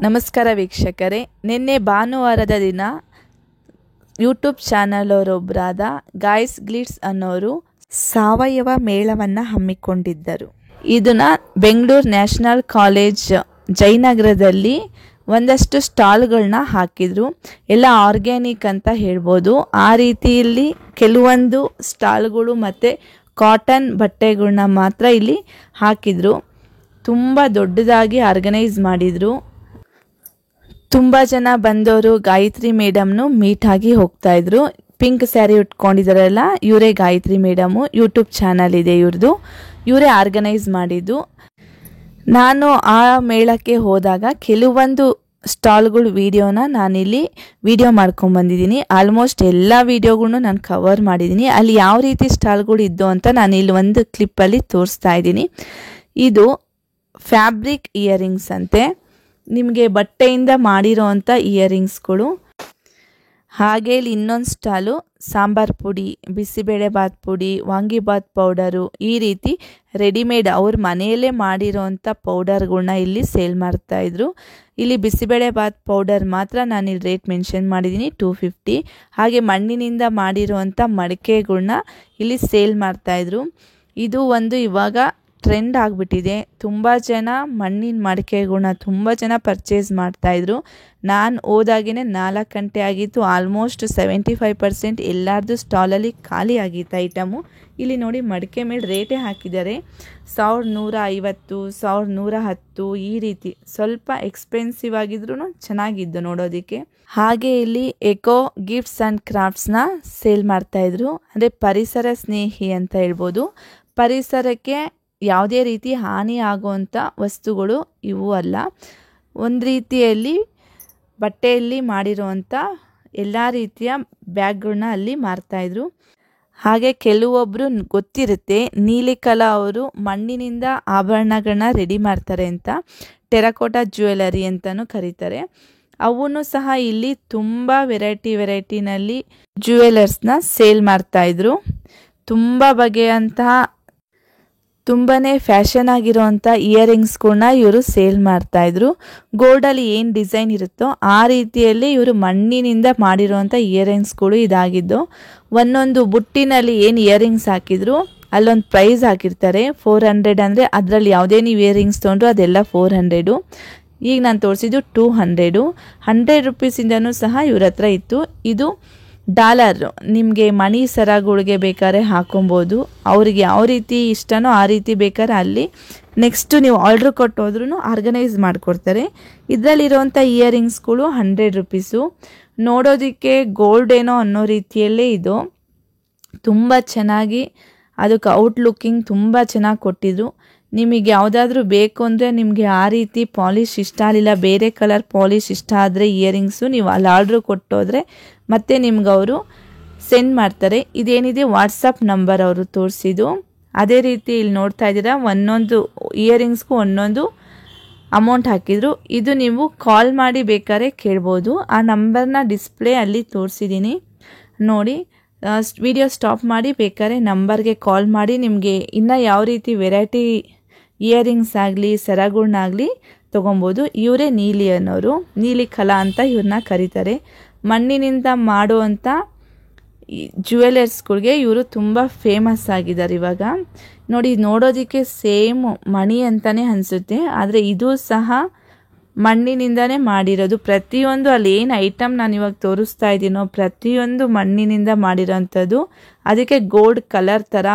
ನಮಸ್ಕಾರ ವೀಕ್ಷಕರೇ, ನಿನ್ನೆ ಭಾನುವಾರದ ದಿನ ಯೂಟ್ಯೂಬ್ ಚಾನಲ್ ಅವರೊಬ್ಬರಾದ ಗಾಯ್ಸ್ ಗ್ಲಿಟ್ಸ್ ಅನ್ನೋರು ಸಾವಯವ ಮೇಳವನ್ನು ಹಮ್ಮಿಕೊಂಡಿದ್ದರು. ಇದನ್ನ ಬೆಂಗಳೂರು ನ್ಯಾಷನಲ್ ಕಾಲೇಜ್ ಜಯನಗರದಲ್ಲಿ ಒಂದಷ್ಟು ಸ್ಟಾಲ್ಗಳನ್ನ ಹಾಕಿದ್ರು. ಎಲ್ಲ ಆರ್ಗ್ಯಾನಿಕ್ ಅಂತ ಹೇಳ್ಬೋದು. ಆ ರೀತಿಯಲ್ಲಿ ಕೆಲವೊಂದು ಸ್ಟಾಲ್ಗಳು ಮತ್ತು ಕಾಟನ್ ಬಟ್ಟೆಗಳನ್ನ ಮಾತ್ರ ಇಲ್ಲಿ ಹಾಕಿದ್ರು. ತುಂಬ ದೊಡ್ಡದಾಗಿ ಆರ್ಗನೈಸ್ ಮಾಡಿದರು. ತುಂಬ ಜನ ಬಂದವರು ಗಾಯತ್ರಿ ಮೇಡಮ್ನು ಮೀಟ್ ಆಗಿ ಹೋಗ್ತಾ ಇದ್ರು. ಪಿಂಕ್ ಸ್ಯಾರಿ ಉಟ್ಕೊಂಡಿದ್ದಾರಲ್ಲ, ಇವರೇ ಗಾಯತ್ರಿ ಮೇಡಮು. ಯೂಟ್ಯೂಬ್ ಚಾನಲ್ ಇದೆ ಇವ್ರದ್ದು. ಇವರೇ ಆರ್ಗನೈಸ್ ಮಾಡಿದ್ದು. ನಾನು ಆ ಮೇಳಕ್ಕೆ ಹೋದಾಗ ಕೆಲವೊಂದು ಸ್ಟಾಲ್ಗಳು ವಿಡಿಯೋನ ನಾನಿಲ್ಲಿ ವಿಡಿಯೋ ಮಾಡ್ಕೊಂಬಂದಿದ್ದೀನಿ. ಆಲ್ಮೋಸ್ಟ್ ಎಲ್ಲ ವಿಡಿಯೋಗಳನ್ನೂ ನಾನು ಕವರ್ ಮಾಡಿದ್ದೀನಿ. ಅಲ್ಲಿ ಯಾವ ರೀತಿ ಸ್ಟಾಲ್ಗಳು ಇದ್ದು ಅಂತ ನಾನು ಇಲ್ಲಿ ಒಂದು ಕ್ಲಿಪ್ಪಲ್ಲಿ ತೋರಿಸ್ತಾ ಇದ್ದೀನಿ. ಇದು ಫ್ಯಾಬ್ರಿಕ್ ಇಯರಿಂಗ್ಸ್ ಅಂತೆ. ನಿಮಗೆ ಬಟ್ಟೆಯಿಂದ ಮಾಡಿರೋವಂಥ ಇಯರಿಂಗ್ಸ್ಗಳು. ಹಾಗೆ ಇಲ್ಲಿ ಇನ್ನೊಂದು ಸ್ಟಾಲು ಸಾಂಬಾರ್ ಪುಡಿ, ಬಿಸಿಬೇಳೆ ಬಾತ್ ಪುಡಿ, ವಾಂಗಿಬಾತ್ ಪೌಡರು, ಈ ರೀತಿ ರೆಡಿಮೇಡ್ ಅವ್ರ ಮನೆಯಲ್ಲೇ ಮಾಡಿರೋವಂಥ ಪೌಡರ್ಗಳನ್ನ ಇಲ್ಲಿ ಸೇಲ್ ಮಾಡ್ತಾಯಿದ್ರು. ಇಲ್ಲಿ ಬಿಸಿಬೇಳೆ ಬಾತ್ ಪೌಡರ್ ಮಾತ್ರ ನಾನಿಲ್ಲಿ ರೇಟ್ ಮೆನ್ಷನ್ ಮಾಡಿದ್ದೀನಿ, 250. ಹಾಗೆ ಮಣ್ಣಿನಿಂದ ಮಾಡಿರೋವಂಥ ಮಡಿಕೆಗಳನ್ನ ಇಲ್ಲಿ ಸೇಲ್ ಮಾಡ್ತಾಯಿದ್ರು. ಇದು ಒಂದು ಇವಾಗ ಟ್ರೆಂಡ್ ಆಗಿಬಿಟ್ಟಿದೆ. ತುಂಬ ಜನ ಮಣ್ಣಿನ ಮಡಿಕೆಗಳನ್ನ ತುಂಬ ಜನ ಪರ್ಚೇಸ್ ಮಾಡ್ತಾಯಿದ್ರು. ನಾನು ಹೋದಾಗೇ 4 ಗಂಟೆ ಆಗಿತ್ತು. ಆಲ್ಮೋಸ್ಟ್ 75% ಎಲ್ಲರದ್ದು ಸ್ಟಾಲಲ್ಲಿ ಖಾಲಿ ಆಗಿತ್ತು ಐಟಮು. ಇಲ್ಲಿ ನೋಡಿ, ಮಡಿಕೆ ಮೇಲೆ ರೇಟೇ ಹಾಕಿದ್ದಾರೆ. 1150, 1110, ಈ ರೀತಿ ಸ್ವಲ್ಪ ಎಕ್ಸ್ಪೆನ್ಸಿವ್ ಆಗಿದ್ರು ಚೆನ್ನಾಗಿದ್ದು ನೋಡೋದಕ್ಕೆ. ಹಾಗೆ ಇಲ್ಲಿ ಎಕೋ ಗಿಫ್ಟ್ಸ್ ಆ್ಯಂಡ್ ಕ್ರಾಫ್ಟ್ಸ್ನ ಸೇಲ್ ಮಾಡ್ತಾಯಿದ್ರು. ಅಂದರೆ ಪರಿಸರ ಸ್ನೇಹಿ ಅಂತ ಹೇಳ್ಬೋದು. ಪರಿಸರಕ್ಕೆ ಯಾವುದೇ ರೀತಿ ಹಾನಿ ಆಗುವಂಥ ವಸ್ತುಗಳು ಇವು ಅಲ್ಲ. ಒಂದು ರೀತಿಯಲ್ಲಿ ಬಟ್ಟೆಯಲ್ಲಿ ಮಾಡಿರುವಂಥ ಎಲ್ಲ ರೀತಿಯ ಬ್ಯಾಗ್ಗಳನ್ನ ಅಲ್ಲಿ ಮಾರ್ತಾಯಿದ್ರು. ಹಾಗೆ ಕೆಲವೊಬ್ಬರು ಗೊತ್ತಿರುತ್ತೆ, ನೀಲಿಕಲಾ ಅವರು ಮಣ್ಣಿನಿಂದ ಆಭರಣಗಳನ್ನ ರೆಡಿ ಮಾಡ್ತಾರೆ ಅಂತ. ಟೆರಕೋಟಾ ಜ್ಯುವೆಲರಿ ಅಂತಲೂ ಕರೀತಾರೆ. ಅವನು ಸಹ ಇಲ್ಲಿ ತುಂಬ ವೆರೈಟಿನಲ್ಲಿ ಜ್ಯುವೆಲರ್ಸ್ನ ಸೇಲ್ ಮಾಡ್ತಾಯಿದ್ರು. ತುಂಬ ಬಗೆಯಂತಹ ತುಂಬಾ ಫ್ಯಾಷನ್ ಆಗಿರೋವಂಥ ಇಯರಿಂಗ್ಸ್ಗಳನ್ನ ಇವರು ಸೇಲ್ ಮಾಡ್ತಾಯಿದ್ರು. ಗೋಲ್ಡಲ್ಲಿ ಏನು ಡಿಸೈನ್ ಇರುತ್ತೋ ಆ ರೀತಿಯಲ್ಲಿ ಇವರು ಮಣ್ಣಿನಿಂದ ಮಾಡಿರೋವಂಥ ಇಯರಿಂಗ್ಸ್ಗಳು ಇದಾಗಿದ್ದು. ಒಂದೊಂದು ಬುಟ್ಟಿನಲ್ಲಿ ಏನು ಇಯರಿಂಗ್ಸ್ ಹಾಕಿದ್ರು ಅಲ್ಲೊಂದು ಪ್ರೈಸ್ ಹಾಕಿರ್ತಾರೆ. 400 ಅಂದರೆ ಅದರಲ್ಲಿ ಯಾವುದೇ ನೀವು ಇಯರಿಂಗ್ಸ್ ತೊಗೊಂಡ್ರು ಅದೆಲ್ಲ 400. ಈಗ ನಾನು ತೋರಿಸಿದ್ದು 200. 100 ರುಪೀಸಿಂದನೂ ಸಹ ಇವ್ರ ಹತ್ರ ಇತ್ತು. ಇದು ಡಾಲರ್, ನಿಮಗೆ ಮಣಿ ಸರಗಳಿಗೆ ಬೇಕಾದ್ರೆ ಹಾಕೊಬೋದು. ಅವ್ರಿಗೆ ಯಾವ ರೀತಿ ಇಷ್ಟನೋ ಆ ರೀತಿ ಬೇಕಾದ್ರೆ ಅಲ್ಲಿ ನೆಕ್ಸ್ಟು ನೀವು ಆರ್ಡ್ರ್ ಕೊಟ್ಟೋದ್ರೂ ಆರ್ಗನೈಸ್ ಮಾಡಿಕೊಡ್ತಾರೆ. ಇದರಲ್ಲಿರೋವಂಥ ಇಯರಿಂಗ್ಸ್ಗಳು 100 ರುಪೀಸು. ನೋಡೋದಕ್ಕೆ ಗೋಲ್ಡ್ ಏನೋ ಅನ್ನೋ ರೀತಿಯಲ್ಲೇ ಇದು. ತುಂಬ ಚೆನ್ನಾಗಿ ಅದಕ್ಕೆ ಔಟ್ಲುಕ್ಕಿಂಗ್ ತುಂಬ ಚೆನ್ನಾಗಿ ಕೊಟ್ಟಿದ್ರು. ನಿಮಗೆ ಯಾವುದಾದ್ರೂ ಬೇಕು ಅಂದರೆ, ನಿಮಗೆ ಆ ರೀತಿ ಪಾಲಿಶ್ ಇಷ್ಟ ಆಗಲಿಲ್ಲ, ಬೇರೆ ಕಲರ್ ಪಾಲಿಶ್ ಇಷ್ಟ ಆದರೆ ಇಯರಿಂಗ್ಸು ನೀವು ಅಲ್ಲಿ ಆರ್ಡ್ರ್ ಕೊಟ್ಟೋದ್ರೆ ಮತ್ತೆ ನಿಮ್ಗೆ ಅವರು ಸೆಂಡ್ ಮಾಡ್ತಾರೆ. ಇದೇನಿದೆ ವಾಟ್ಸಪ್ ನಂಬರ್ ಅವರು ತೋರಿಸಿದ್ದು. ಅದೇ ರೀತಿ ಇಲ್ಲಿ ನೋಡ್ತಾ ಇದ್ದೀರಾ, ಒಂದೊಂದು ಇಯರಿಂಗ್ಸ್ಗೂ ಒಂದೊಂದು ಅಮೌಂಟ್ ಹಾಕಿದ್ರು. ಇದು ನೀವು ಕಾಲ್ ಮಾಡಿ ಬೇಕಾದ್ರೆ ಕೇಳ್ಬೋದು. ಆ ನಂಬರ್ನ ಡಿಸ್ಪ್ಲೇ ಅಲ್ಲಿ ತೋರಿಸಿದ್ದೀನಿ ನೋಡಿ. ವಿಡಿಯೋ ಸ್ಟಾಪ್ ಮಾಡಿ ಬೇಕಾದ್ರೆ ನಂಬರ್ಗೆ ಕಾಲ್ ಮಾಡಿ ನಿಮಗೆ ಇನ್ನು ಯಾವ ರೀತಿ ವೆರೈಟಿ ಇಯರಿಂಗ್ಸ್ ಆಗಲಿ ಸರಗಳನ್ನಾಗಲಿ ತೊಗೊಬೋದು. ಇವರೇ ನೀಲಿ ಅನ್ನೋರು, ನೀಲಿ ಕಲಾ ಅಂತ ಇವ್ರನ್ನ ಕರೀತಾರೆ. ಮಣ್ಣಿನಿಂದ ಮಾಡುವಂಥ ಜ್ಯುವೆಲರ್ಸ್ಗಳಿಗೆ ಇವರು ತುಂಬ ಫೇಮಸ್ ಆಗಿದ್ದಾರೆ ಇವಾಗ. ನೋಡಿ, ನೋಡೋದಕ್ಕೆ ಸೇಮ್ ಮಣಿ ಅಂತಲೇ ಅನಿಸುತ್ತೆ, ಆದರೆ ಇದು ಸಹ ಮಣ್ಣಿನಿಂದನೇ ಮಾಡಿರೋದು. ಪ್ರತಿಯೊಂದು ಅಲ್ಲಿ ಏನು ಐಟಮ್ ನಾನು ಇವಾಗ ತೋರಿಸ್ತಾ ಇದ್ದೀನೋ ಪ್ರತಿಯೊಂದು ಮಣ್ಣಿನಿಂದ ಮಾಡಿರೋಂಥದ್ದು. ಅದಕ್ಕೆ ಗೋಲ್ಡ್ ಕಲರ್ ಥರ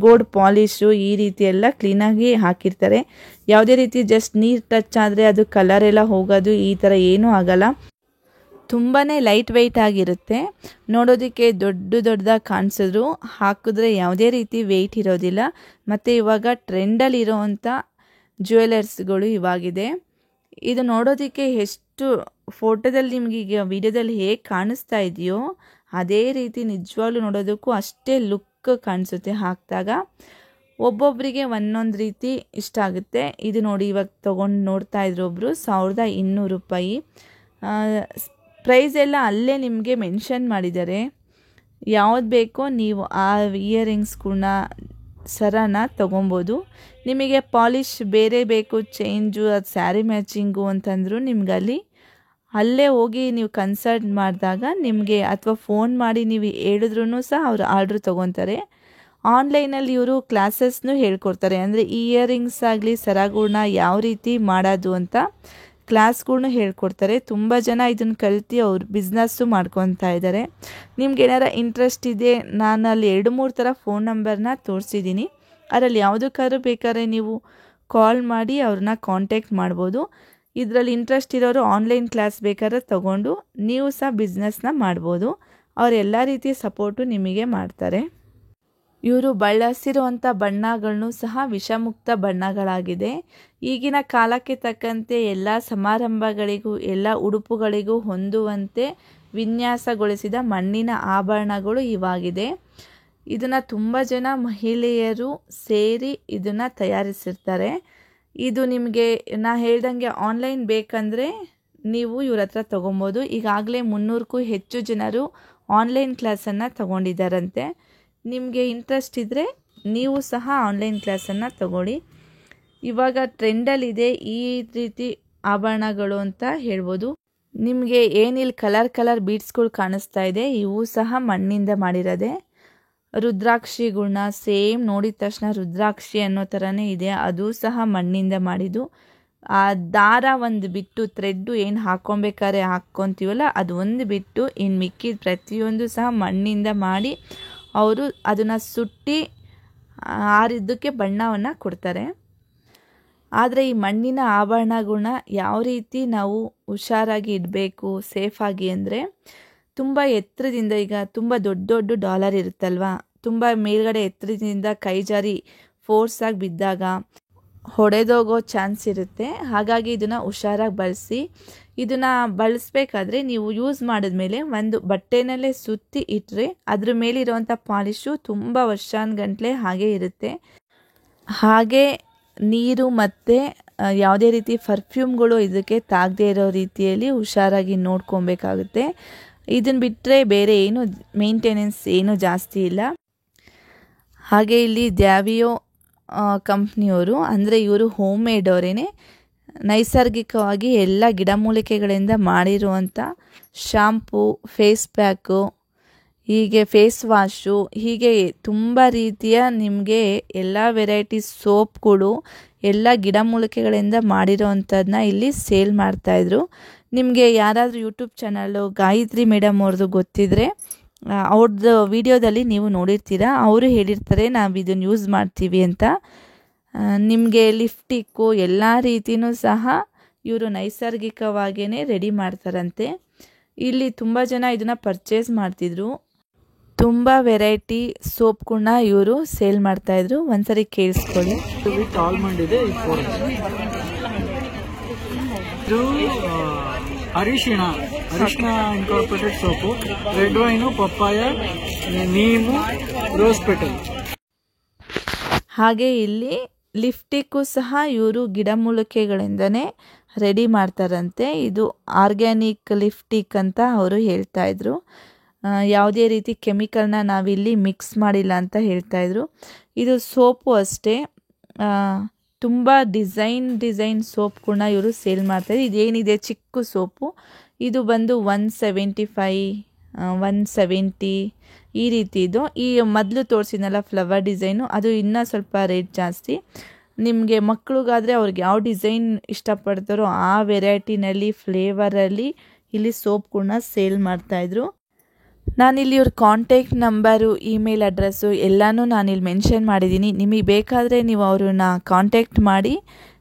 ಗೋಲ್ಡ್ ಪಾಲಿಶು ಈ ರೀತಿ ಎಲ್ಲ ಕ್ಲೀನಾಗಿ ಹಾಕಿರ್ತಾರೆ. ಯಾವುದೇ ರೀತಿ ಜಸ್ಟ್ ನೀರು ಟಚ್ ಆದರೆ ಅದು ಕಲರ್ ಎಲ್ಲ ಹೋಗೋದು ಈ ಥರ ಏನೂ ಆಗಲ್ಲ. ತುಂಬಾ ಲೈಟ್ ವೆಯ್ಟ್ ಆಗಿರುತ್ತೆ. ನೋಡೋದಕ್ಕೆ ದೊಡ್ಡದಾಗಿ ಕಾಣಿಸಿದ್ರು ಹಾಕಿದ್ರೆ ಯಾವುದೇ ರೀತಿ ವೆಯ್ಟ್ ಇರೋದಿಲ್ಲ. ಮತ್ತು ಇವಾಗ ಟ್ರೆಂಡಲ್ಲಿ ಇರೋವಂಥ ಜ್ಯುವೆಲರ್ಸ್ಗಳು ಇವಾಗಿದೆ. ಇದು ನೋಡೋದಕ್ಕೆ ಎಷ್ಟು ಫೋಟೋದಲ್ಲಿ ನಿಮಗೆ ಈಗ ವಿಡಿಯೋದಲ್ಲಿ ಹೇಗೆ ಕಾಣಿಸ್ತಾ ಇದೆಯೋ ಅದೇ ರೀತಿ ನಿಜವಾಗ್ಲೂ ನೋಡೋದಕ್ಕೂ ಅಷ್ಟೇ ಲುಕ್ ಕಾಣಿಸುತ್ತೆ ಹಾಕಿದಾಗ. ಒಬ್ಬೊಬ್ಬರಿಗೆ ಒಂದೊಂದು ರೀತಿ ಇಷ್ಟ ಆಗುತ್ತೆ. ಇದು ನೋಡಿ, ಇವಾಗ ತೊಗೊಂಡು ನೋಡ್ತಾ ಇದ್ರು ಒಬ್ಬರು 1200 ರೂಪಾಯಿ. ಪ್ರೈಸ್ ಎಲ್ಲ ಅಲ್ಲೇ ನಿಮಗೆ ಮೆನ್ಷನ್ ಮಾಡಿದ್ದಾರೆ. ಯಾವ್ದು ಬೇಕೋ ನೀವು ಆ ಇಯರಿಂಗ್ಸ್ಗಳನ್ನ ಸರನ ತೊಗೊಬೋದು. ನಿಮಗೆ ಪಾಲಿಶ್ ಬೇರೆ ಬೇಕು, ಚೇಂಜು, ಅದು ಸ್ಯಾರಿ ಮ್ಯಾಚಿಂಗು ಅಂತಂದರೂ ನಿಮ್ಗೆ ಅಲ್ಲೇ ಹೋಗಿ ನೀವು ಕನ್ಸಲ್ಟ್ ಮಾಡಿದಾಗ ನಿಮಗೆ ಅಥವಾ ಫೋನ್ ಮಾಡಿ ನೀವು ಹೇಳಿದ್ರೂ ಸಹ ಅವರು ಆರ್ಡ್ರ್ ತೊಗೊತಾರೆ. ಆನ್ಲೈನಲ್ಲಿ ಇವರು ಕ್ಲಾಸಸ್ನೂ ಹೇಳ್ಕೊಡ್ತಾರೆ. ಅಂದರೆ ಇಯರಿಂಗ್ಸ್ ಆಗಲಿ ಸರಗಳ್ನ ಯಾವ ರೀತಿ ಮಾಡೋದು ಅಂತ ಕ್ಲಾಸ್ಗಳ್ನೂ ಹೇಳ್ಕೊಡ್ತಾರೆ. ತುಂಬ ಜನ ಇದನ್ನು ಕಲ್ತು ಅವ್ರು ಬಿಸ್ನೆಸ್ಸು ಮಾಡ್ಕೊತಾ ಇದ್ದಾರೆ. ನಿಮ್ಗೆ ಏನಾರ ಇಂಟ್ರೆಸ್ಟ್ ಇದೆ, ನಾನು ಅಲ್ಲಿ 2-3 ಥರ ಫೋನ್ ನಂಬರ್ನ ತೋರಿಸಿದ್ದೀನಿ. ಅದರಲ್ಲಿ ಯಾವುದಕ್ಕಾದ್ರೂ ಬೇಕಾದ್ರೆ ನೀವು ಕಾಲ್ ಮಾಡಿ ಅವ್ರನ್ನ ಕಾಂಟ್ಯಾಕ್ಟ್ ಮಾಡ್ಬೋದು. ಇದರಲ್ಲಿ ಇಂಟ್ರೆಸ್ಟ್ ಇರೋರು ಆನ್ಲೈನ್ ಕ್ಲಾಸ್ ಬೇಕಾದ್ರೆ ತೊಗೊಂಡು ನೀವು ಸಹ ಬಿಸ್ನೆಸ್ನ ಮಾಡ್ಬೋದು. ಅವ್ರು ಎಲ್ಲ ರೀತಿಯ ಸಪೋರ್ಟು ನಿಮಗೆ ಮಾಡ್ತಾರೆ. ಇವರು ಬಳಸಿರುವಂಥ ಬಣ್ಣಗಳನ್ನು ಸಹ ವಿಷಮುಕ್ತ ಬಣ್ಣಗಳಾಗಿದೆ. ಈಗಿನ ಕಾಲಕ್ಕೆ ತಕ್ಕಂತೆ ಎಲ್ಲ ಸಮಾರಂಭಗಳಿಗೂ ಎಲ್ಲ ಉಡುಪುಗಳಿಗೂ ಹೊಂದುವಂತೆ ವಿನ್ಯಾಸಗೊಳಿಸಿದ ಮಣ್ಣಿನ ಆಭರಣಗಳು ಇವಾಗಿದೆ. ಇದನ್ನು ತುಂಬ ಜನ ಮಹಿಳೆಯರು ಸೇರಿ ಇದನ್ನು ತಯಾರಿಸಿರ್ತಾರೆ. ಇದು ನಿಮಗೆ ನಾ ಹೇಳ್ದಂಗೆ ಆನ್ಲೈನ್ ಬೇಕಂದರೆ ನೀವು ಇವ್ರ ಹತ್ರ ತೊಗೊಬೋದು. ಈಗಾಗಲೇ 300ಕ್ಕೂ ಹೆಚ್ಚು ಜನರು ಆನ್ಲೈನ್ ಕ್ಲಾಸನ್ನು ತಗೊಂಡಿದ್ದಾರಂತೆ. ನಿಮಗೆ ಇಂಟ್ರೆಸ್ಟ್ ಇದ್ದರೆ ನೀವು ಸಹ ಆನ್ಲೈನ್ ಕ್ಲಾಸನ್ನು ತಗೊಳ್ಳಿ. ಇವಾಗ ಟ್ರೆಂಡಲ್ಲಿದೆ ಈ ರೀತಿ ಆಭರಣಗಳು ಅಂತ ಹೇಳ್ಬೋದು. ನಿಮಗೆ ಏನಿಲ್ಲಿ ಕಲರ್ ಬೀಡ್ಸ್ಗಳು ಕಾಣಿಸ್ತಾ ಇದೆ, ಇವು ಸಹ ಮಣ್ಣಿಂದ ಮಾಡಿರೋದೆ. ರುದ್ರಾಕ್ಷಿಗಳ್ನ ಸೇಮ್ ನೋಡಿದ ತಕ್ಷಣ ರುದ್ರಾಕ್ಷಿ ಅನ್ನೋ ಥರನೇ ಇದೆ, ಅದು ಸಹ ಮಣ್ಣಿಂದ ಮಾಡಿದ್ದು. ಆ ದಾರ ಒಂದು ಬಿಟ್ಟು ಥ್ರೆಡ್ಡು ಏನು ಹಾಕ್ಕೊಬೇಕಾದ್ರೆ ಹಾಕ್ಕೊತೀವಲ್ಲ ಅದು ಒಂದು ಬಿಟ್ಟು ಇನ್ನು ಮಿಕ್ಕಿದ ಪ್ರತಿಯೊಂದು ಸಹ ಮಣ್ಣಿಂದ ಮಾಡಿ ಅವರು ಅದನ್ನು ಸುಟ್ಟು ಆರಿದ್ದಕ್ಕೆ ಬಣ್ಣವನ್ನು ಕೊಡ್ತಾರೆ. ಆದರೆ ಈ ಮಣ್ಣಿನ ಆಭರಣಗಳನ್ನ ಯಾವ ರೀತಿ ನಾವು ಹುಷಾರಾಗಿ ಇಡಬೇಕು ಸೇಫಾಗಿ ಅಂದರೆ, ತುಂಬ ಎತ್ತರದಿಂದ, ಈಗ ತುಂಬ ದೊಡ್ಡ ಡಾಲರ್ ಇರುತ್ತಲ್ವ, ತುಂಬ ಮೇಲ್ಗಡೆ ಎತ್ತರದಿಂದ ಕೈ ಜಾರಿ ಫೋರ್ಸಾಗಿ ಬಿದ್ದಾಗ ಹೊಡೆದೋಗೋ ಚಾನ್ಸ್ ಇರುತ್ತೆ. ಹಾಗಾಗಿ ಇದನ್ನು ಹುಷಾರಾಗಿ ಬಳಸಿ. ಇದನ್ನು ಬಳಸಬೇಕಾದ್ರೆ ನೀವು ಯೂಸ್ ಮಾಡಿದ್ಮೇಲೆ ಒಂದು ಬಟ್ಟೆನಲ್ಲೇ ಸುತ್ತಿ ಇಟ್ಟರೆ ಅದ್ರ ಮೇಲಿರುವಂಥ ಪಾಲಿಶು ತುಂಬ ವರ್ಷಾನುಗಂಟ್ಲೆ ಹಾಗೇ ಇರುತ್ತೆ. ಹಾಗೆ ನೀರು ಮತ್ತು ಯಾವುದೇ ರೀತಿ ಪರ್ಫ್ಯೂಮ್ಗಳು ಇದಕ್ಕೆ ತಾಗದೇ ಇರೋ ರೀತಿಯಲ್ಲಿ ಹುಷಾರಾಗಿ ನೋಡ್ಕೊಬೇಕಾಗುತ್ತೆ. ಇದನ್ನು ಬಿಟ್ಟರೆ ಬೇರೆ ಏನು ಮೇಂಟೆನೆನ್ಸ್ ಏನು ಜಾಸ್ತಿ ಇಲ್ಲ. ಹಾಗೆ ಇಲ್ಲಿ ದ್ಯಾವಿಯೋ ಕಂಪ್ನಿಯವರು, ಅಂದರೆ ಇವರು ಹೋಮ್ ಮೇಡ್ ಅವರೇನೆ, ನೈಸರ್ಗಿಕವಾಗಿ ಎಲ್ಲ ಗಿಡಮೂಲಿಕೆಗಳಿಂದ ಮಾಡಿರುವಂಥ ಶಾಂಪೂ, ಫೇಸ್ ಪ್ಯಾಕು, ಹೀಗೆ ಫೇಸ್ ವಾಶು, ಹೀಗೆ ತುಂಬ ರೀತಿಯ ನಿಮಗೆ ಎಲ್ಲ ವೆರೈಟಿ ಸೋಪ್ಗಳು ಎಲ್ಲ ಗಿಡಮೂಲಿಕೆಗಳಿಂದ ಮಾಡಿರೋವಂಥದ್ದನ್ನ ಇಲ್ಲಿ ಸೇಲ್ ಮಾಡ್ತಾಯಿದ್ರು. ನಿಮಗೆ ಯಾರಾದರೂ ಯೂಟ್ಯೂಬ್ ಚಾನಲ್ಲು ಗಾಯತ್ರಿ ಮೇಡಮ್ ಅವ್ರದ್ದು ಗೊತ್ತಿದ್ದರೆ ಅವ್ರದ್ದು ವಿಡಿಯೋದಲ್ಲಿ ನೀವು ನೋಡಿರ್ತೀರ. ಅವರು ಹೇಳಿರ್ತಾರೆ ನಾವು ಇದನ್ನು ಯೂಸ್ ಮಾಡ್ತೀವಿ ಅಂತ. ನಿಮಗೆ ಲಿಫ್ಟಿಕ್ಕು ಎಲ್ಲ ರೀತಿಯೂ ಸಹ ಇವರು ನೈಸರ್ಗಿಕವಾಗಿಯೇ ರೆಡಿ ಮಾಡ್ತಾರಂತೆ. ಇಲ್ಲಿ ತುಂಬ ಜನ ಇದನ್ನು ಪರ್ಚೇಸ್ ಮಾಡ್ತಿದ್ರು. ತುಂಬ ವೆರೈಟಿ ಸೋಪ್ಗಳನ್ನ ಇವರು ಸೇಲ್ ಮಾಡ್ತಾಯಿದ್ರು. ಒಂದ್ಸರಿ ಕೇಳಿಸ್ಕೊಳ್ಳಿ. ವಿತ್ ಆಲ್ಮಂಡ್ ಇದೆ, ಇದು ಅರಿಶಿಣ incorporated soap, red wine, papaya, neem, rose petal. ಹಾಗೆ ಇಲ್ಲಿ ಲಿಫ್ಟಿಕ್ಕು ಸಹ ಇವರು ಗಿಡಮೂಲಿಕೆಗಳಿಂದನೇ ರೆಡಿ ಮಾಡ್ತಾರಂತೆ. ಇದು ಆರ್ಗ್ಯಾನಿಕ್ ಲಿಫ್ಟಿಕ್ ಅಂತ ಅವರು ಹೇಳ್ತಾಯಿದ್ರು. ಯಾವುದೇ ರೀತಿ ಕೆಮಿಕಲ್ನ ನಾವಿಲ್ಲಿ ಮಿಕ್ಸ್ ಮಾಡಿಲ್ಲ ಅಂತ ಹೇಳ್ತಾಯಿದ್ರು. ಇದು ಸೋಪು ಅಷ್ಟೇ, ತುಂಬ ಡಿಸೈನ್ ಸೋಪ್ಗಳನ್ನ ಇವರು ಸೇಲ್ ಮಾಡ್ತಾಯಿದ್ರು. ಇದೇನಿದೆ ಚಿಕ್ಕ ಸೋಪು, ಇದು ಬಂದು 175, 170 ಈ ರೀತಿ ಇದು. ಈ ಮೊದಲು ತೋರಿಸಿದ್ನಲ್ಲ ಫ್ಲವರ್ ಡಿಸೈನು, ಅದು ಇನ್ನೂ ಸ್ವಲ್ಪ ರೇಟ್ ಜಾಸ್ತಿ. ನಿಮಗೆ ಮಕ್ಕಳಿಗಾದರೆ ಅವ್ರಿಗೆ ಯಾವ ಡಿಸೈನ್ ಇಷ್ಟಪಡ್ತಾರೋ ಆ ವೆರೈಟಿನಲ್ಲಿ ಫ್ಲೇವರಲ್ಲಿ ಇಲ್ಲಿ ಸೋಪ್ಗಳನ್ನ ಸೇಲ್ ಮಾಡ್ತಾಯಿದ್ರು. ನಾನಿಲ್ಲಿ ಇವ್ರ ಕಾಂಟ್ಯಾಕ್ಟ್ ನಂಬರು, ಇಮೇಲ್ ಅಡ್ರೆಸ್ಸು ಎಲ್ಲನೂ ನಾನಿಲ್ಲಿ ಮೆನ್ಷನ್ ಮಾಡಿದ್ದೀನಿ. ನಿಮಗೆ ಬೇಕಾದರೆ ನೀವು ಅವ್ರನ್ನ ಕಾಂಟ್ಯಾಕ್ಟ್ ಮಾಡಿ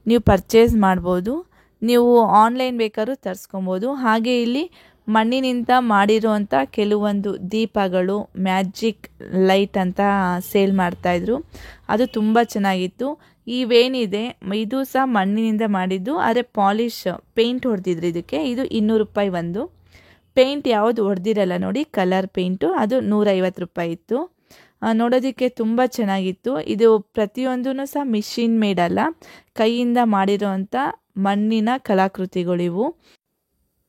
ನೀವು ಪರ್ಚೇಸ್ ಮಾಡ್ಬೋದು. ನೀವು ಆನ್ಲೈನ್ ಬೇಕಾದ್ರೂ ತರಿಸ್ಕೊಬೋದು. ಹಾಗೆ ಇಲ್ಲಿ ಮಣ್ಣಿನಿಂದ ಮಾಡಿರುವಂಥ ಕೆಲವೊಂದು ದೀಪಗಳು, ಮ್ಯಾಜಿಕ್ ಲೈಟ್ ಅಂತ ಸೇಲ್ ಮಾಡ್ತಾಯಿದ್ರು. ಅದು ತುಂಬ ಚೆನ್ನಾಗಿತ್ತು. ಇವೇನಿದೆ ಇದು ಸಹ ಮಣ್ಣಿನಿಂದ ಮಾಡಿದ್ದು, ಆದರೆ ಪಾಲಿಶ್ ಪೇಂಟ್ ಹೊಡೆದಿದ್ರು ಇದಕ್ಕೆ. ಇದು 200 ರೂಪಾಯಿ ಒಂದು. ಪೇಂಟ್ ಯಾವುದು ಹೊಡೆದಿರಲ್ಲ ನೋಡಿ, ಕಲರ್ ಪೇಂಟು, ಅದು 150 ರೂಪಾಯಿ ಇತ್ತು. ನೋಡೋದಕ್ಕೆ ತುಂಬ ಚೆನ್ನಾಗಿತ್ತು. ಇದು ಪ್ರತಿಯೊಂದೂ ಸಹ ಮಿಷಿನ್ ಮೇಡ್ ಅಲ್ಲ, ಕೈಯಿಂದ ಮಾಡಿರೋವಂಥ ಮಣ್ಣಿನ ಕಲಾಕೃತಿಗಳಿವು.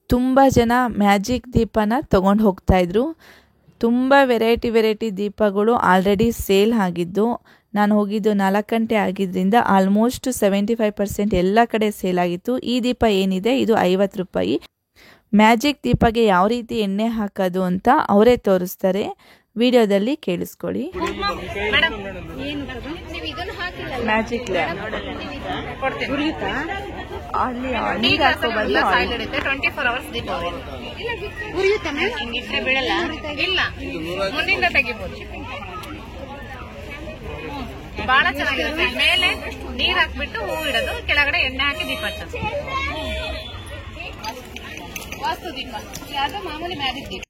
ತುಂಬ ಜನ ಮ್ಯಾಜಿಕ್ ದೀಪನ ತೊಗೊಂಡು ಹೋಗ್ತಾಯಿದ್ರು. ತುಂಬ ವೆರೈಟಿ ದೀಪಗಳು ಆಲ್ರೆಡಿ ಸೇಲ್ ಆಗಿದ್ದು. ನಾನು ಹೋಗಿದ್ದು 4 ಗಂಟೆ ಆಗಿದ್ದರಿಂದ ಆಲ್ಮೋಸ್ಟ್ 75% ಎಲ್ಲ ಕಡೆ ಸೇಲ್ ಆಗಿತ್ತು. ಈ ದೀಪ ಏನಿದೆ ಇದು 50 ರೂಪಾಯಿ. ಮ್ಯಾಜಿಕ್ ದೀಪಗೆ ಯಾವ ರೀತಿ ಎಣ್ಣೆ ಹಾಕೋದು ಅಂತ ಅವರೇ ತೋರಿಸ್ತಾರೆ, ವಿಡಿಯೋದಲ್ಲಿ ಕೇಳಿಸ್ಕೊಳ್ಳಿ. ಮ್ಯಾಜಿಕ್ ಅಲ್ಲಿ ನೀರು ಹಾಕೋ ಬದಲು 24 ಅವರ್ಸ್ ದೀಪ ಬೀಳಲ್ಲ. ಇಲ್ಲ, ಮುಂದಿಂದ ತೆಗಿಬಹುದು. ಬಹಳ ಚೆನ್ನಾಗಿರುತ್ತೆ. ಮೇಲೆ ನೀರ್ ಹಾಕ್ಬಿಟ್ಟು ಹೂ ಇಡೋದು, ಕೆಳಗಡೆ ಎಣ್ಣೆ ಹಾಕಿ ದೀಪ ಹಚ್ಚೋದು. ವಾಸ್ತು ದೀಪ, ಯಾವ್ದು ಮಾಮೂಲಿ ಮ್ಯಾಜಿಕ್ ದೀಪ.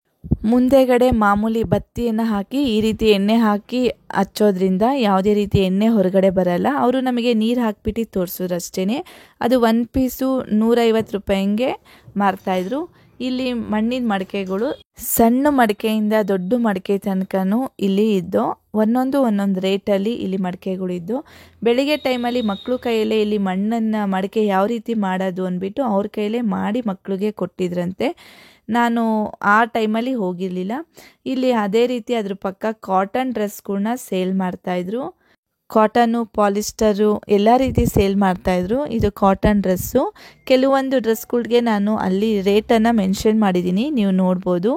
ಮುಂದೆಗಡೆ ಮಾಮೂಲಿ ಬತ್ತಿಯನ್ನು ಹಾಕಿ ಈ ರೀತಿ ಎಣ್ಣೆ ಹಾಕಿ ಹಚ್ಚೋದ್ರಿಂದ ಯಾವುದೇ ರೀತಿ ಎಣ್ಣೆ ಹೊರಗಡೆ ಬರಲ್ಲ. ಅವರು ನಮಗೆ ನೀರು ಹಾಕ್ಬಿಟ್ಟು ತೋರಿಸೋರು ಅಷ್ಟೇ. ಅದು 1 ಪೀಸು 150 ರೂಪಾಯಿಗೆ ಮಾರ್ತಾಯಿದ್ರು. ಇಲ್ಲಿ ಮಣ್ಣಿನ ಮಡಿಕೆಗಳು ಸಣ್ಣ ಮಡಿಕೆಯಿಂದ ದೊಡ್ಡ ಮಡಿಕೆ ತನಕನೂ ಇಲ್ಲಿ ಇದ್ದು ಒಂದೊಂದು ರೇಟಲ್ಲಿ ಇಲ್ಲಿ ಮಡಿಕೆಗಳು ಇದ್ದು. ಬೆಳಿಗ್ಗೆ ಟೈಮಲ್ಲಿ ಮಕ್ಕಳು ಕೈಯಲ್ಲೇ ಇಲ್ಲಿ ಮಣ್ಣನ್ನು ಮಡಿಕೆ ಯಾವ ರೀತಿ ಮಾಡೋದು ಅಂದ್ಬಿಟ್ಟು ಅವ್ರ ಕೈಯಲ್ಲೇ ಮಾಡಿ ಮಕ್ಕಳಿಗೆ ಕೊಟ್ಟಿದ್ರಂತೆ. ನಾನು ಆ ಟೈಮಲ್ಲಿ ಹೋಗಿರಲಿಲ್ಲ. ಇಲ್ಲಿ ಅದೇ ರೀತಿ ಅದ್ರ ಪಕ್ಕ ಕಾಟನ್ ಡ್ರೆಸ್ಗಳನ್ನ ಸೇಲ್ ಮಾಡ್ತಾಯಿದ್ರು. ಕಾಟನ್ನು, ಪಾಲಿಸ್ಟರು ಎಲ್ಲ ರೀತಿ ಸೇಲ್ ಮಾಡ್ತಾಯಿದ್ರು. ಇದು ಕಾಟನ್ ಡ್ರೆಸ್ಸು. ಕೆಲವೊಂದು ಡ್ರೆಸ್ಗಳಿಗೆ ನಾನು ಅಲ್ಲಿ ರೇಟನ್ನು ಮೆನ್ಷನ್ ಮಾಡಿದ್ದೀನಿ, ನೀವು ನೋಡ್ಬೋದು.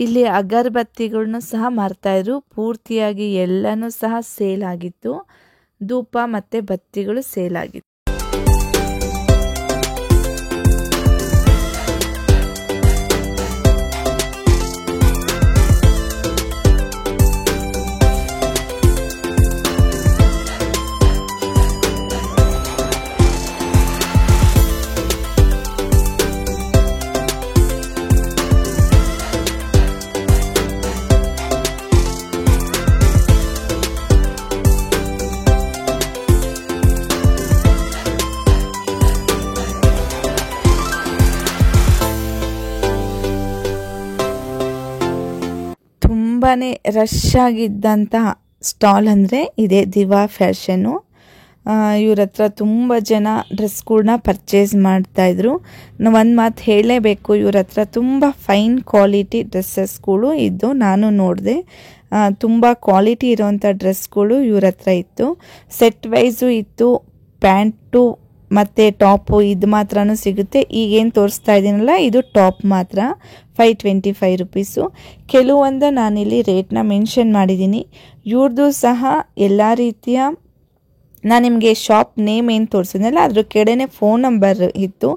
ಇಲ್ಲಿ ಅಗರಬತ್ತಿಗಳನ್ನೂ ಸಹ ಮಾರ್ತಾಯಿದ್ರು. ಪೂರ್ತಿಯಾಗಿ ಎಲ್ಲನೂ ಸಹ ಸೇಲ್ ಆಗಿತ್ತು. ಧೂಪ ಮತ್ತು ಬತ್ತಿಗಳು ಸೇಲ್ ಆಗಿತ್ತು. ತುಂಬಾ ರಶ್ ಆಗಿದ್ದಂತಹ ಸ್ಟಾಲ್ ಅಂದರೆ ಇದೇ ದಿವಾ ಫ್ಯಾಷನ್ನು. ಇವ್ರ ಹತ್ರ ತುಂಬ ಜನ ಡ್ರೆಸ್ಗಳ್ನ ಪರ್ಚೇಸ್ ಮಾಡ್ತಾಯಿದ್ರು. ಒಂದು ಮಾತು ಹೇಳಲೇಬೇಕು, ಇವ್ರ ಹತ್ರ ತುಂಬ ಫೈನ್ ಕ್ವಾಲಿಟಿ ಡ್ರೆಸ್ಸಸ್ಗಳು ಇದ್ದು ನಾನು ನೋಡಿದೆ. ತುಂಬ ಕ್ವಾಲಿಟಿ ಇರೋವಂಥ ಡ್ರೆಸ್ಗಳು ಇವ್ರ ಹತ್ರ ಇತ್ತು. ಸೆಟ್ ವೈಸು ಇತ್ತು, ಪ್ಯಾಂಟು ಮತ್ತು ಟಾಪು ಇದು ಮಾತ್ರನೂ ಸಿಗುತ್ತೆ. ಈಗೇನು ತೋರಿಸ್ತಾ ಇದ್ದೀನಲ್ಲ ಇದು ಟಾಪ್ ಮಾತ್ರ 525 ರುಪೀಸು. ಕೆಲವೊಂದು ನಾನಿಲ್ಲಿ ರೇಟ್ನ ಮೆನ್ಷನ್ ಮಾಡಿದ್ದೀನಿ. ಇವ್ರದ್ದು ಸಹ ಎಲ್ಲ ರೀತಿಯ, ನಾನು ನಿಮಗೆ ಶಾಪ್ ನೇಮ್ ಏನು ತೋರಿಸಿದ್ನಲ್ಲ ಅದ್ರ ಕೆಳಗಡೆ ಫೋನ್ ನಂಬರ್ ಇತ್ತು.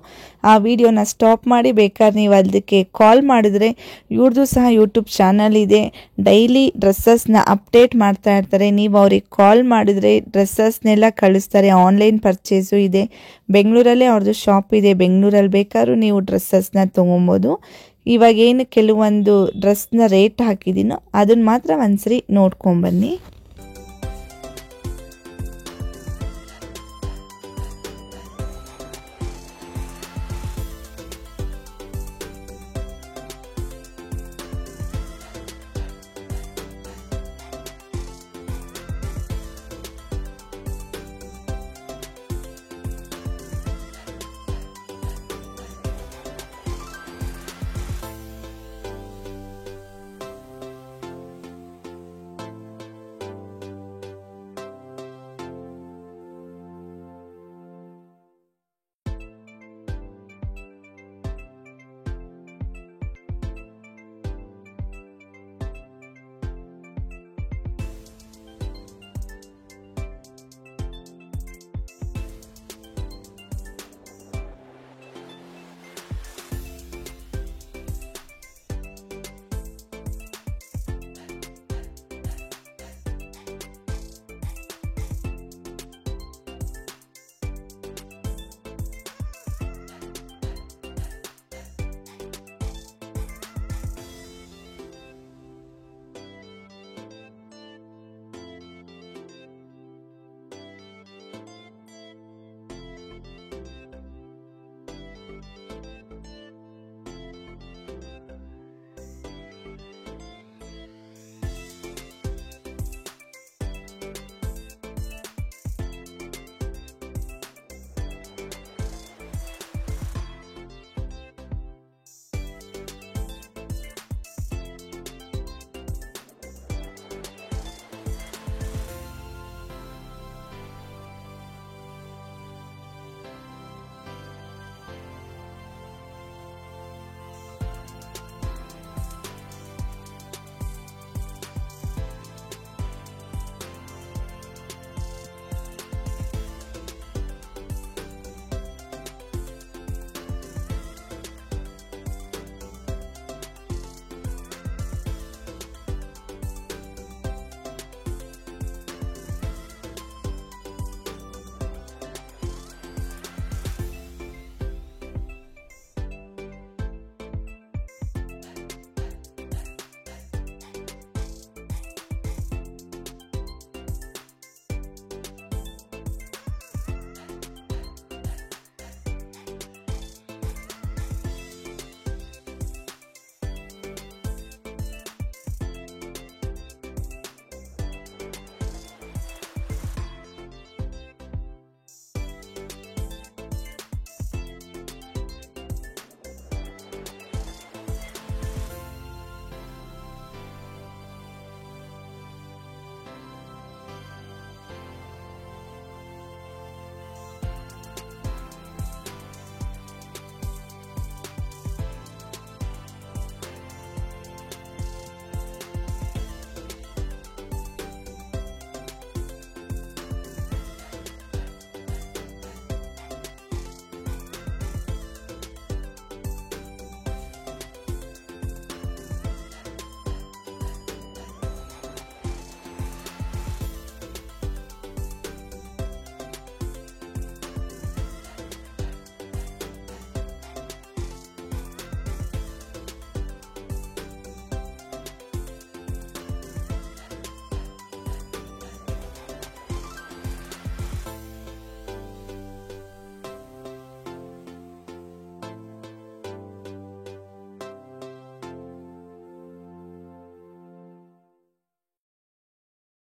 ಆ ವಿಡಿಯೋನ ಸ್ಟಾಪ್ ಮಾಡಿ ಬೇಕಾದ್ರೆ ನೀವು ಅದಕ್ಕೆ ಕಾಲ್ ಮಾಡಿದ್ರೆ ಇವ್ರದ್ದು ಸಹ ಯೂಟ್ಯೂಬ್ ಚಾನಲ್ ಇದೆ. ಡೈಲಿ ಡ್ರೆಸ್ಸಸ್ನ ಅಪ್ಡೇಟ್ ಮಾಡ್ತಾ ಇರ್ತಾರೆ. ನೀವು ಅವ್ರಿಗೆ ಕಾಲ್ ಮಾಡಿದರೆ ಡ್ರೆಸ್ಸಸ್ನೆಲ್ಲ ಕಳಿಸ್ತಾರೆ. ಆನ್ಲೈನ್ ಪರ್ಚೇಸು ಇದೆ. ಬೆಂಗಳೂರಲ್ಲೇ ಅವ್ರದ್ದು ಶಾಪ್ ಇದೆ. ಬೆಂಗಳೂರಲ್ಲಿ ಬೇಕಾದ್ರೂ ನೀವು ಡ್ರೆಸ್ಸಸ್ನ ತೊಗೊಬೋದು. ಇವಾಗೇನು ಕೆಲವೊಂದು ಡ್ರೆಸ್ನ ರೇಟ್ ಹಾಕಿದ್ದೀನೋ ಅದನ್ನು ಮಾತ್ರ ಒಂದ್ಸರಿ ನೋಡ್ಕೊಂಬನ್ನಿ.